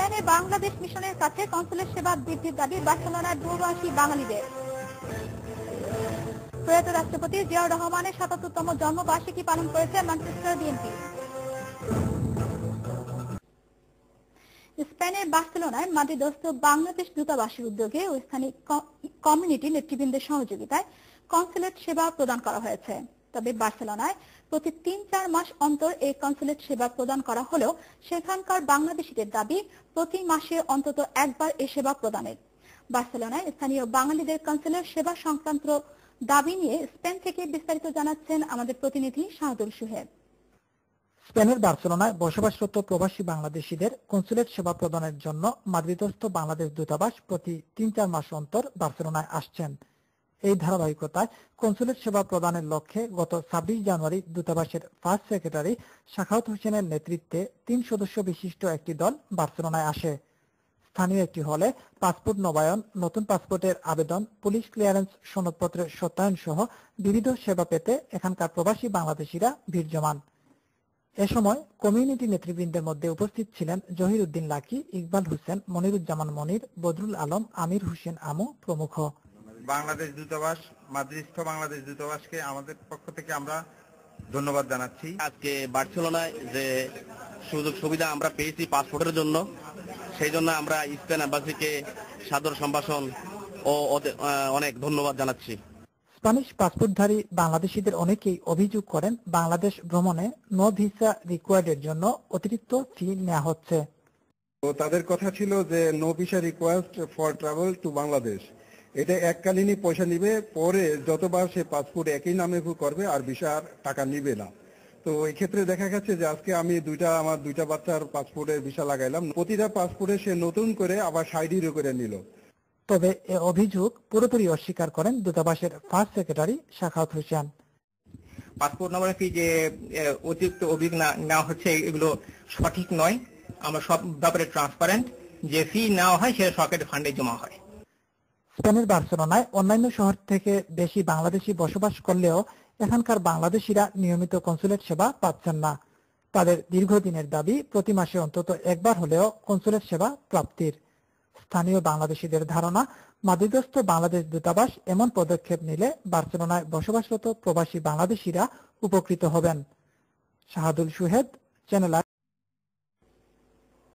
স্পেনে বাংলাদেশ মিশনের কাছে কনসুলেট সেবা বৃদ্ধির দাবি বার্সেলোনার দূরভাষী বাঙালিদের। প্রয়াত রাষ্ট্রপতি জিয়াউর রহমানের ৭৭তম জন্মবার্ষিকী পালন করেছে ম্যানচেস্টার বিএনপি। স্পেনের বার্সেলোনায় মাদ্রিদস্থ বাংলাদেশ দূতাবাসের উদ্যোগে ও স্থানীয় কমিউনিটি নেতৃবৃন্দের সহযোগিতায় কনসুলেট সেবা প্রদান করা হয়েছে। তবে বার্সেলোনায় প্রতি ৩-৪ মাস অন্তর এই কনসুলেট সেবা প্রদান করা হলেও সেখানকার বাংলাদেশিদের দাবি প্রতি মাসে অন্তত একবার এই সেবা প্রদানের। বার্সেলোনায় স্থানীয় বাঙালিদের কনসুলেট সেবা সংক্রান্ত দাবি নিয়ে স্পেন থেকে বিস্তারিত জানাচ্ছেন আমাদের প্রতিনিধি শাহাদুল সুহেব। স্পেনের বার্সেলোনায় বসবাসরত প্রবাসী বাংলাদেশিদের কনসুলেট সেবা প্রদানের জন্য মাদ্রিদস্থ বাংলাদেশ দূতাবাস প্রতি ৩-৪ মাস অন্তর বার্সেলোনায় আসছেন। এই ধারাবাহিকতায় কনসুলেট সেবা প্রদানের লক্ষ্যে গত ২৬ জানুয়ারি দূতাবাসের ফার্স্ট সেক্রেটারি শাখাওয়াত হোসেনের নেতৃত্বে ৩ সদস্য বিশিষ্ট একটি দল বার্সেলোনায় আসে। স্থানীয় একটি হলে পাসপোর্ট নবায়ন, নতুন পাসপোর্টের আবেদন, পুলিশ ক্লিয়ারেন্স সনদপত্রের সত্যায়ন সহ বিবিধ সেবা পেতে এখানকার প্রবাসী বাংলাদেশিরা ভিড় জমান। এ সময় কমিউনিটি নেতৃবৃন্দের মধ্যে উপস্থিত ছিলেন জহির উদ্দিন লাকি, ইকবাল হোসেন, মনিরুজ্জামান মনির, বদরুল আলম, আমির হোসেন আমু প্রমুখ। বাংলাদেশ দূতাবাস, মাদ্রিদস্থ বাংলাদেশ দূতাবাসকে আমাদের পক্ষ থেকে আমরা ধন্যবাদ জানাচ্ছি। আজকে বার্সেলোনায় যে সুযোগ সুবিধা আমরা পেয়েছি পাসপোর্টের জন্য, সেই জন্য আমরা স্পেন এম্বাসিকে সাদর সম্ভাষণ ও অনেক ধন্যবাদ জানাচ্ছি। স্প্যানিশ পাসপোর্টধারী বাংলাদেশিদের অনেকেই অভিযোগ করেন বাংলাদেশ ভ্রমণে নো ভিসা রিকোয়ার্ডের জন্য অতিরিক্ত ফি নেওয়া হচ্ছে। তো তাদের কথা ছিল যে no visa request for travel to Bangladesh, এটা এককালীনই পয়সা নিবে, পরে যতবার সে পাসপোর্ট একই নামে করবে আর ভিসার টাকা নিবে না। তো এই ক্ষেত্রে দেখা গেছে যে আজকে আমি আমার দুইটা বাচ্চার পাসপোর্টের ভিসা লাগাইলাম, প্রতিটা পাসপোর্টে সে নতুন করে আবার ৬০ ইউরো করে নিল। তবে এ অভিযোগ পুরোপুরি অস্বীকার করেন দূতাবাসের first secretary Shakhawat Hossain. Passport নম্বরের ফি যে অতিরিক্ত অভিযোগ নেওয়া হচ্ছে এগুলো সঠিক নয়। আমরা সব ব্যাপারে ট্রান্সপারেন্ট, যে ফি নেওয়া হয় সেটা সরকারের ফান্ডে জমা হয়। স্পেনের বার্সেলোনায় অন্যান্য শহর থেকে বেশি বাংলাদেশি বসবাস করলেও এখানকার বাংলাদেশিরা নিয়মিত কনসুলেট সেবা পাচ্ছেন না। তাদের দীর্ঘদিনের দাবি প্রতি মাসে অন্তত একবার হলেও কনসুলেট সেবা প্রাপ্তির। স্থানীয় বাংলাদেশিদের ধারণা, মাদ্রিদস্থ বাংলাদেশ দূতাবাস এমন পদক্ষেপ নিলে বার্সেলোনায় বসবাসরত প্রবাসী বাংলাদেশিরা উপকৃত হবেন। শাহাদুল সুহেদ, চ্যানেল।